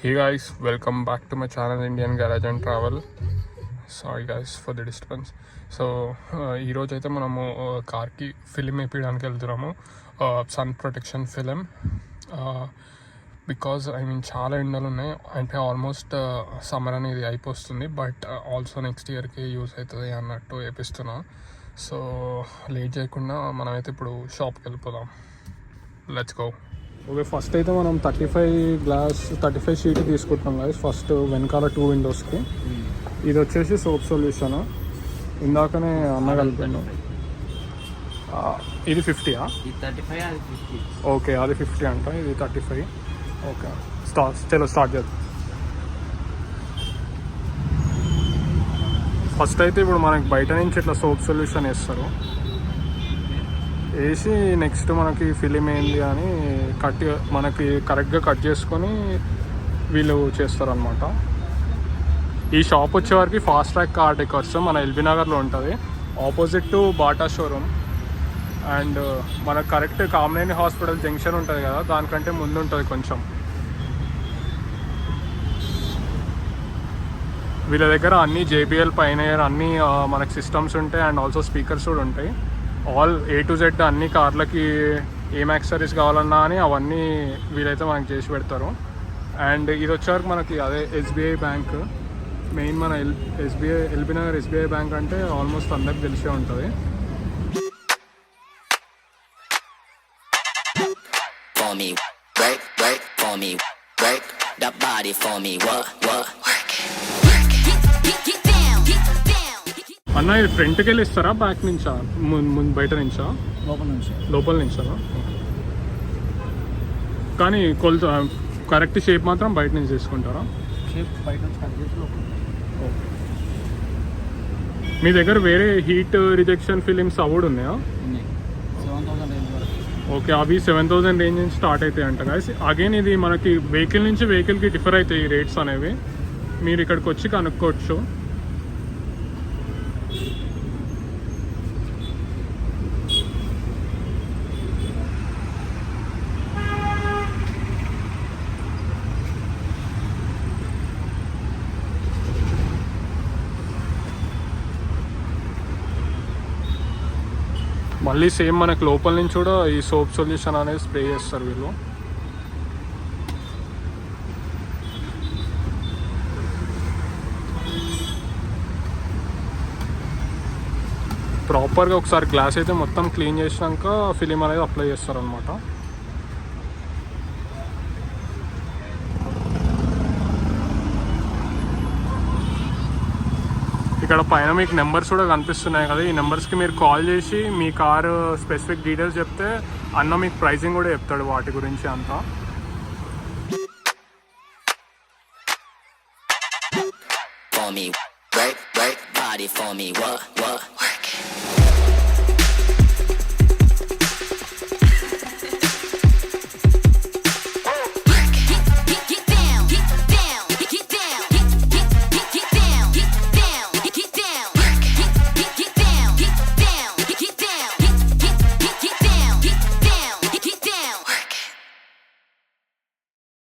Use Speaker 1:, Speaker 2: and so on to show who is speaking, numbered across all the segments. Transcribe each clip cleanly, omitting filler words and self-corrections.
Speaker 1: Hey guys, welcome back to my channel Indian Garage and Travel. Sorry guys for the disturbance. So ఈరోజు అయితే మనము కార్కి film వేపించడానికి వెళ్తున్నాము, sun protection film. Because చాలా ఎండలు ఉన్నాయి, అంటే ఆల్మోస్ట్ సమ్మర్ అనేది అయిపోతుంది, బట్ ఆల్సో నెక్స్ట్ ఇయర్కి యూస్ అవుతుంది అన్నట్టు వేపిస్తున్నా. సో లేట్ చేయకుండా మనమైతే ఇప్పుడు షాప్కి వెళ్ళిపోదాం. Let's go. ఓకే, ఫస్ట్ అయితే మనం 35 షీట్ తీసుకుంటున్నాం గైస్. ఫస్ట్ వెనకాల 2 విండోస్కి. ఇది వచ్చేసి సోప్ సొల్యూషన్, ఇందాకనే అన్న కలిపాను. ఇది 50 ఓకే, అది 50 అంట, ఇది 35. ఓకే, స్టార్ట్ చేద్దాం. ఫస్ట్ అయితే ఇప్పుడు మనకి బయట నుంచి ఇట్లా సోప్ సొల్యూషన్ వేస్తారు, వేసి నెక్స్ట్ మనకి ఫిలిం ఏంది అని మనకి కరెక్ట్గా కట్ చేసుకొని వీళ్ళు చేస్తారనమాట. ఈ షాప్ వచ్చేవారికి ఫాస్ట్ ట్రాక్ కార్ డెకర్స్ మన ఎల్బీ నగర్లో ఉంటుంది, opposite to Bata showroom. And మనకు కరెక్ట్ కామినేని హాస్పిటల్ జంక్షన్ ఉంటుంది కదా, దానికంటే ముందు ఉంటుంది కొంచెం. వీళ్ళ దగ్గర అన్ని JBL పైనయర్ అన్నీ మనకి సిస్టమ్స్ ఉంటాయి, అండ్ ఆల్సో స్పీకర్స్ కూడా ఉంటాయి. ఆల్ A to Z అన్ని కార్లకి ఏం యాక్సెసరీస్ కావాలన్నా అని అవన్నీ వీలైతే మనకి చేసి పెడతారు. అండ్ ఇది వచ్చేవరకు మనకి అదే SBI బ్యాంక్ మెయిన్. మన ఎల్బీ నగర్ SBI బ్యాంక్ అంటే ఆల్మోస్ట్ అందరికి తెలిసే ఉంటుంది. అన్న, ఇది ఫ్రంట్కి వెళ్ళి ఇస్తారా, బ్యాక్ నుంచా, బయట నుంచా? లోపల నుంచా? కానీ కొలత కరెక్ట్ షేప్ మాత్రం బయట నుంచి తీసుకుంటారా? మీ దగ్గర వేరే హీట్ రిజెక్షన్ ఫిలిమ్స్ అవార్డు ఉన్నాయా? ఓకే, అవి 7000 రేంజ్ నుంచి స్టార్ట్ అవుతాయి అంట గాయస్. అగైన్ ఇది మనకి వెహికల్ నుంచి వెహికల్కి డిఫర్ అవుతాయి రేట్స్ అనేవి, మీరు ఇక్కడికి వచ్చి కనుక్కోవచ్చు. మళ్ళీ సేమ్ మనకు లోపల నుంచి కూడా ఈ సోప్ సొల్యూషన్ అనేది స్ప్రే చేస్తారు వీళ్ళు. ప్రాపర్గా ఒకసారి గ్లాస్ అయితే మొత్తం క్లీన్ చేసినాక ఫిలిం అనేది అప్లై చేస్తారు అనమాట. ఇక్కడ పైన మీకు నెంబర్స్ కూడా కనిపిస్తున్నాయి కదా, ఈ నెంబర్స్కి మీరు కాల్ చేసి మీ కారు స్పెసిఫిక్ డీటెయిల్స్ చెప్తే అన్న మీకు ప్రైసింగ్ కూడా చెప్తాడు వాటి గురించి అంతా.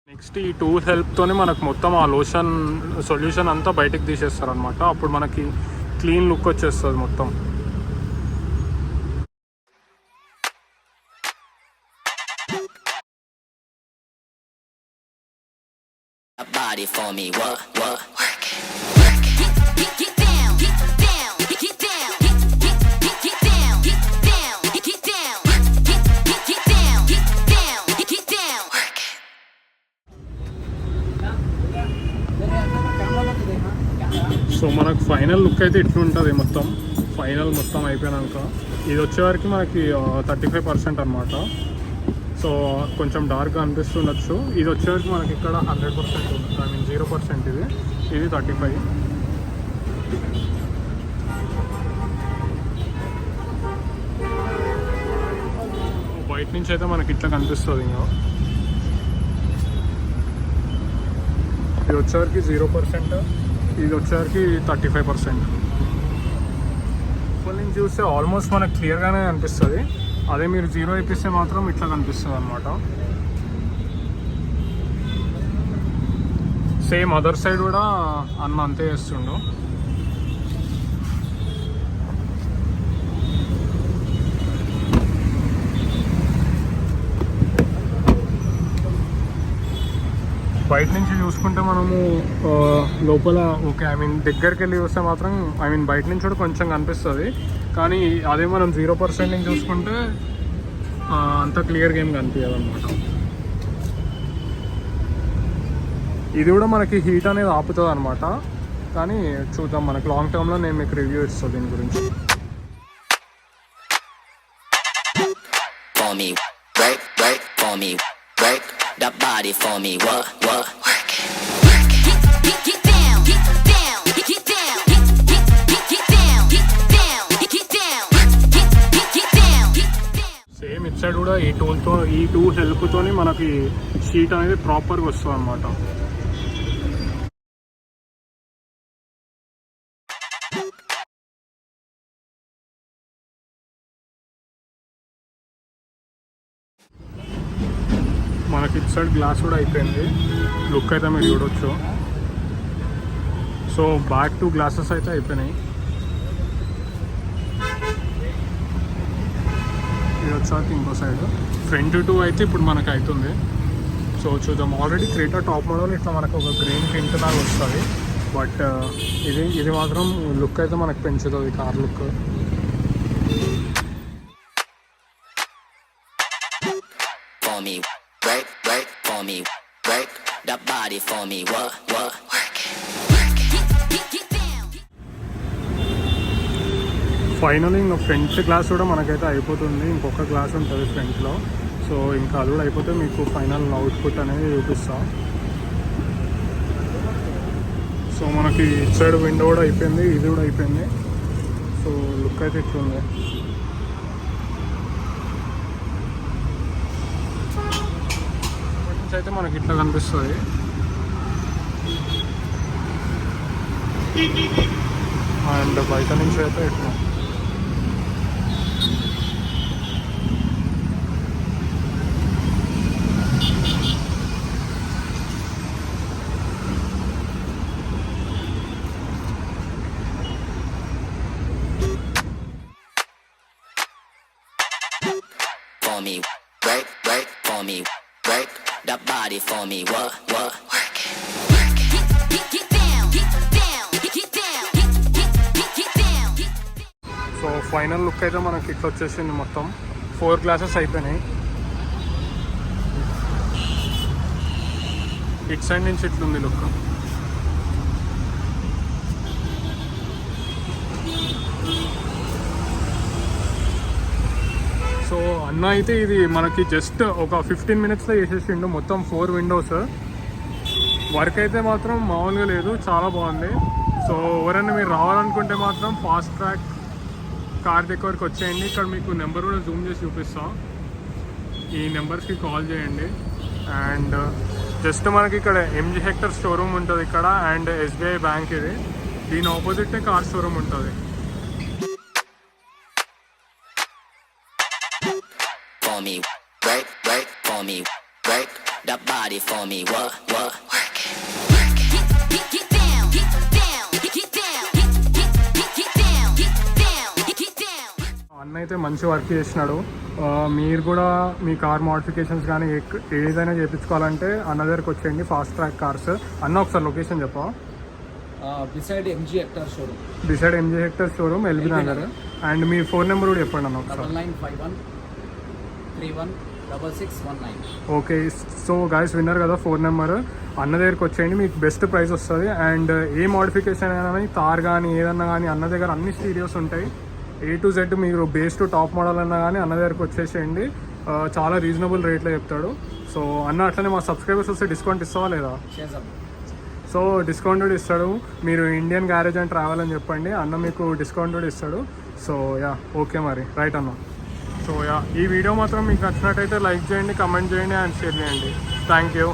Speaker 1: నెక్స్ట్ ఈ టూల్ హెల్ప్తోనే మనకు మొత్తం ఆ లోషన్ సొల్యూషన్ అంతా బయటకు తీసేస్తారు అనమాట. అప్పుడు మనకి క్లీన్ లుక్ వచ్చేస్తుంది మొత్తం. సో మనకు ఫైనల్ లుక్ అయితే ఇట్లుంటుంది మొత్తం. ఫైనల్ మొత్తం అయిపోయాక ఇది వచ్చేవరకు మనకి 35% అనమాట. సో కొంచెం డార్క్గా అనిపిస్తుండొచ్చు. ఇది వచ్చేవరకు మనకి ఇక్కడ 100%, 0% ఇది 35. బయట నుంచి అయితే మనకి ఇట్లా కనిపిస్తుంది. ఇంకా ఇది వచ్చేవరకు 0%, ఇది వచ్చేసరికి 35%. లోపల నుంచి చూస్తే ఆల్మోస్ట్ మనకు క్లియర్గానే కనిపిస్తుంది. అదే మీరు 0 వేపిస్తే మాత్రం ఇట్లా కనిపిస్తుంది అనమాట. సేమ్ అదర్ సైడ్ కూడా అన్న అంతే చేస్తుండు. బయట నుంచి చూసుకుంటే మనము లోపల ఓకే, ఐ మీన్ దగ్గరికి వెళ్ళి చూస్తే మాత్రం ఐ మీన్ బయట నుంచి కూడా కొంచెం కనిపిస్తుంది, కానీ అదే మనం 0% నుంచి చూసుకుంటే అంత క్లియర్గా ఏం కనిపించదు అనమాట. ఇది కూడా మనకి హీట్ అనేది ఆపుతుంది అనమాట, కానీ చూద్దాం మనకి లాంగ్ టర్మ్లో నేను మీకు రివ్యూ ఇస్తాను దీని గురించి.
Speaker 2: That body for me, what? Work it. Get down, get down, get down, get down, get down, get down, get down.
Speaker 1: Same it side కూడా ఈ టూల్ హెల్ప్తోని మనకి షీట్ అనేది ప్రాపర్గా వస్తుంది అనమాట. మనకి ఇటు సైడ్ గ్లాస్ కూడా అయిపోయింది, లుక్ అయితే మీరు చూడవచ్చు. సో బ్యాక్ 2 గ్లాసెస్ అయితే అయిపోయినాయి. ఇది వచ్చాక ఇంకో సైడ్ ఫ్రంట్ 2 అయితే ఇప్పుడు మనకు అవుతుంది. సో చూద్దాం. ఆల్రెడీ క్రేటా టాప్ మోడల్ ఇట్లా మనకు ఒక గ్రీన్ టింట్ లాగా వస్తుంది, బట్ ఇది మాత్రం లుక్ అయితే మనకు పెంచుతుంది, car look.
Speaker 2: For me, work that body for me, what? Work it.
Speaker 1: Finally ఇంకా ఫ్రంట్ గ్లాస్ కూడా మనకైతే అయిపోతుంది, ఇంకొక గ్లాస్ ఉంటుంది ఫ్రంట్లో. సో ఇంకా అది కూడా అయిపోతే మీకు ఫైనల్ అవుట్పుట్ అనేది చూపిస్తాం. సో మనకి ఇటు సైడ్ విండో కూడా అయిపోయింది, ఇది కూడా అయిపోయింది. సో లుక్ అయితే ఇట్లుంది. అయితే మనకి ఇట్లా కనిపిస్తుంది. అండ్ బయట నుంచి అయితే ఇట్లా
Speaker 2: for me, work for me, work that body for me, what? Work it. Get down, get down, get down, get down.
Speaker 1: So final look అయితే మనకి ఇట్లా వచ్చేసింది. మొత్తం 4 గ్లాసెస్ అయిపోయినాయి. ఇటు సైడ్ నుంచి ఇట్లుంది లుక్. సో అన్న అయితే ఇది మనకి జస్ట్ ఒక 15 మినిట్స్లో చేసేసిండు మొత్తం 4 విండోస్. వర్క్ అయితే మాత్రం మామూలుగా లేదు, చాలా బాగుంది. సో ఎవరైనా మీరు రావాలనుకుంటే మాత్రం ఫాస్ట్ ట్రాక్ కార్ దగ్గరికి వచ్చేయండి. ఇక్కడ మీకు నెంబర్ కూడా జూమ్ చేసి చూపిస్తాం, ఈ నెంబర్స్కి కాల్ చేయండి. అండ్ జస్ట్ మనకి ఇక్కడ ఎంజీ హెక్టర్ షోరూమ్ ఉంటుంది ఇక్కడ, అండ్ ఎస్బీఐ బ్యాంక్ ఇది, దీని ఆపోజిట్నే కార్ షోరూమ్ ఉంటుంది.
Speaker 2: For me, work for me, work that body for me, what? Work it. Get down, get down, get down, get down, get down.
Speaker 1: అన్న అయితే మంచి work చేసినాడు. మీరు కూడా మీ కార్ మోడిఫికేషన్స్ కానీ ఏదైనా చేయించుకోవాలంటే అన్న దగ్గరికి వచ్చేయండి, ఫాస్ట్ ట్రాక్ కార్స్. అన్న ఒకసారి లొకేషన్ చెప్పా.
Speaker 3: Beside MG Hector showroom
Speaker 1: LB Nagar. And me phone number కూడా చెప్పండి అన్న ఒకసారి.
Speaker 3: 9951316619.
Speaker 1: ఓకే. సో గైస్ విన్నారు కదా ఫోన్ నెంబర్. అన్న దగ్గరికి వచ్చేయండి, మీకు బెస్ట్ ప్రైస్ వస్తుంది. అండ్ ఏ మోడిఫికేషన్ అయినా కానీ తార్ కానీ ఏదన్నా కానీ అన్న దగ్గర అన్ని స్టీరియోస్ ఉంటాయి, A to Z. మీరు బేస్ టు టాప్ మోడల్ అన్నా కానీ అన్న దగ్గరికి వచ్చేసేయండి, చాలా రీజనబుల్ రేట్లో చెప్తాడు. సో అన్న అట్లనే మా సబ్స్క్రైబర్స్ వస్తే డిస్కౌంట్ ఇస్తావా లేదా? సో డిస్కౌంట్ కూడా ఇస్తాడు. మీరు ఇండియన్ గ్యారేజ్ అండ్ ట్రావెల్ అని చెప్పండి, అన్న మీకు డిస్కౌంట్ కూడా ఇస్తాడు. సో యా ఓకే మరి, రైట్ అన్న. సో యా ఈ వీడియో మాత్రం మీకు నచ్చినట్టయితే లైక్ చేయండి, కమెంట్ చేయండి అండ్ షేర్ చేయండి. Thank you.